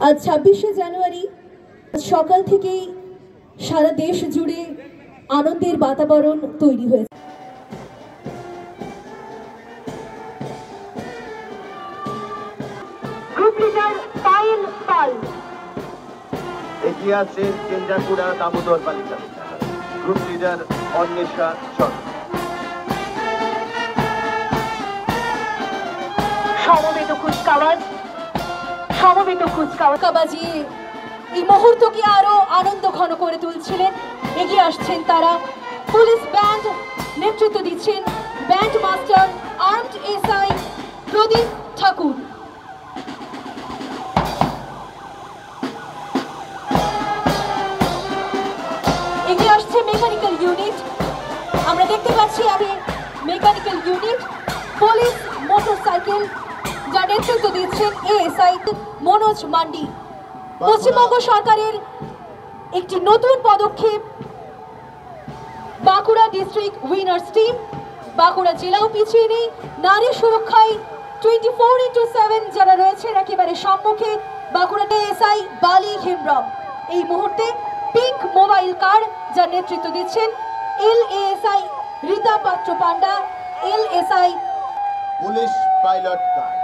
আজ ২৬শে জানুয়ারি সকাল থেকেই সারা দেশ জুড়ে আনন্দের বাতাবরণ তৈরি হয়েছে। গ্রুপ লিডার পায়েল পাল এগিয়ে আছে কেন্দ্রাকুড়া দামোদর বালিকা বিদ্যালয়। গ্রুপ লিডার অন্বেষা চন্দ্র। সমবেত কুচকাওয়াজ বাজিয়ে এই মুহূর্তকে আরো আনন্দ ঘন করে তুলছিলেন। এগিয়ে আসছেন তারা। পুলিশ ব্যান্ড নেতৃত্ব দিচ্ছেন ব্যান্ড মাস্টার আর্মড এসআই প্রদীপ ঠাকুর। এগিয়ে আসছে মেকানিক্যাল ইউনিট। আমরা দেখতে পাচ্ছি আগে মেকানিক্যাল ইউনিট পুলিশ মোটরসাইকেল, যার নেতৃত্ব দিচ্ছেন এএসআই মনোজ মান্ডি। পশ্চিমবঙ্গ সরকারের একটি নতুন পদক্ষেপ, Bankura district winners team. Bankura জেলাও পিছিয়ে নেই। নারী সুরক্ষায় 24/7 যারা রয়েছেন একেবারে সম্মুখে, বাঁকুড়া এএসআই বালি হেমব্রম। এই মুহূর্তে পিঙ্ক মোবাইল কার, যার নেতৃত্ব দিচ্ছেন এলএএসআই রীতা পাত্র পান্ডা, এলএসআই পুলিশ পাইলট কার।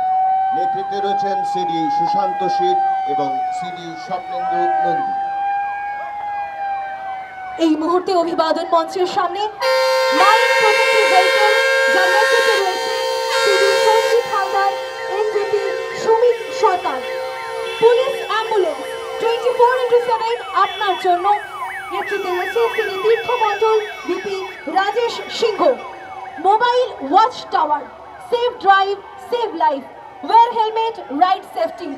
নেতৃত্বে রয়েছেন সিডি সুশান্ত শীত এবং সিডি স্বপ্নেন্দু নন্দী। এই মুহূর্তে অভিবাদন মঞ্চের সামনে লাইন প্রোটেক্টিভ ভেহিকল, যার নেতৃত্বে রয়েছে CD Sanjit Haldar, NJP Sumit Sarkar. Police ambulance 24/7 আপনার জন্য, নেতৃত্বে রয়েছে CD Tirtha Mondal, BP Rajesh Singh. Mobile watch tower, safe drive save life, wear helmet ride safety,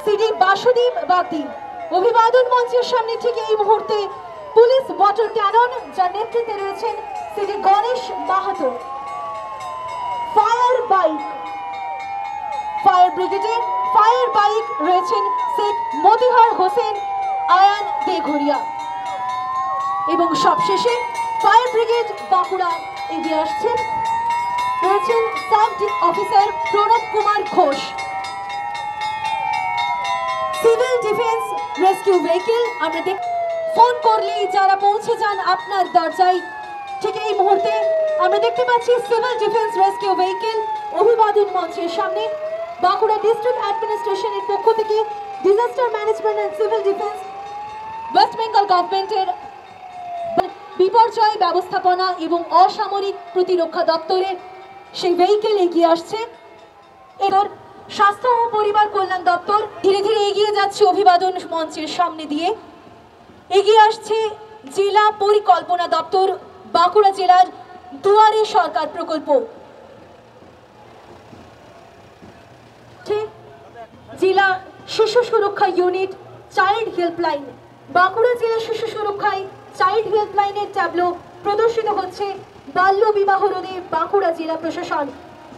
CD Basudip Bagdi. অভিবাদন মঞ্চের সামনে থেকে এই মুহূর্তে পুলিশ ওয়াটার ক্যানন, যার নেতৃত্বে রয়েছেন CD Ganesh Mahato. Fire bike, fire ব্রিগেডের ফায়ার বাইক রয়েছেন শেখ মতিহার হোসেন আয়ান দেঘরিয়া। এবং সবশেষে ফায়ার ব্রিগেড বাঁকুড়া এগিয়ে আসছেন, রয়েছেন sub officer Pranab Kumar Ghosh. Civil defence rescue vehicle, আমরা ফোন করলেই যারা পৌঁছে যান আপনার দরজায়, ঠিক এই মুহূর্তে আমরা দেখতে পাচ্ছি সিভিল ডিফেন্স রেস্কিউ ভেহিকল অভিবাদন মঞ্চের সামনে। বাঁকুড়া ডিস্ট্রিক্ট অ্যাডমিনিস্ট্রেশনের পক্ষ থেকে disaster management and civil defence, West Bengal গভর্নমেন্টের বিপর্যয় ব্যবস্থাপনা এবং অসামরিক প্রতিরক্ষা দপ্তরের সেই ভেহিকল এগিয়ে আসছে। এবার স্বাস্থ্য ও পরিবার কল্যাণ দপ্তর ধীরে ধীরে এগিয়ে যাচ্ছে অভিবাদন মঞ্চের সামনে দিয়ে। এগিয়ে আসছে জেলা পরিকল্পনা দপ্তর, বাঁকুড়া জেলার দুয়ারে সরকার প্রকল্প, জেলা শিশু সুরক্ষা ইউনিট, চাইল্ড হেল্পলাইন। বাঁকুড়া জেলা শিশু সুরক্ষায় চাইল্ড হেল্পলাইনের ট্যাবলো প্রদর্শিত হচ্ছে। বাল্য বিবাহ রোধে বাঁকুড়া জেলা প্রশাসন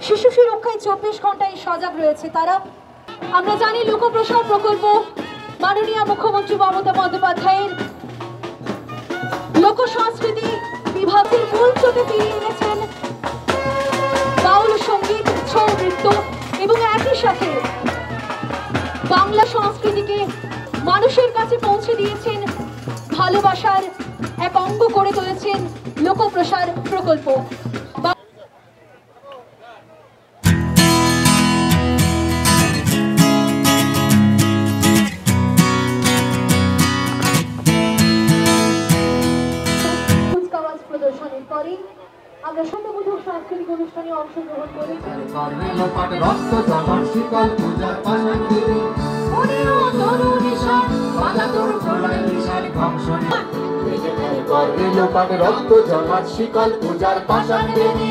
শিশু সুরক্ষায় 24 ঘন্টায় সজাগ রয়েছে তারা। আমরা জানি লোকপ্রসার প্রকল্প মাননীয় মুখ্যমন্ত্রী মমতা বন্দ্যোপাধ্যায়ের লোক সংস্কৃতি বিভাগের মূল স্রোতে ফিরিয়ে এনেছেন বাউল সঙ্গীত, ছৌ নৃত্য এবং একই সাথে বাংলা সংস্কৃতিকে মানুষের কাছে পৌঁছে দিয়েছেন, ভালোবাসার এক অঙ্গ করে তুলেছেন লোকপ্রসার প্রকল্প। প্রদর্শনের পরে আমরা শতবোধক সাংস্কৃতিক অনুষ্ঠানে অংশগ্রহণ করি। রক্ত জমাট শিকল পূজার পাশান দেবী। রক্ত জমাট শিকল পূজার পাশান দেবী।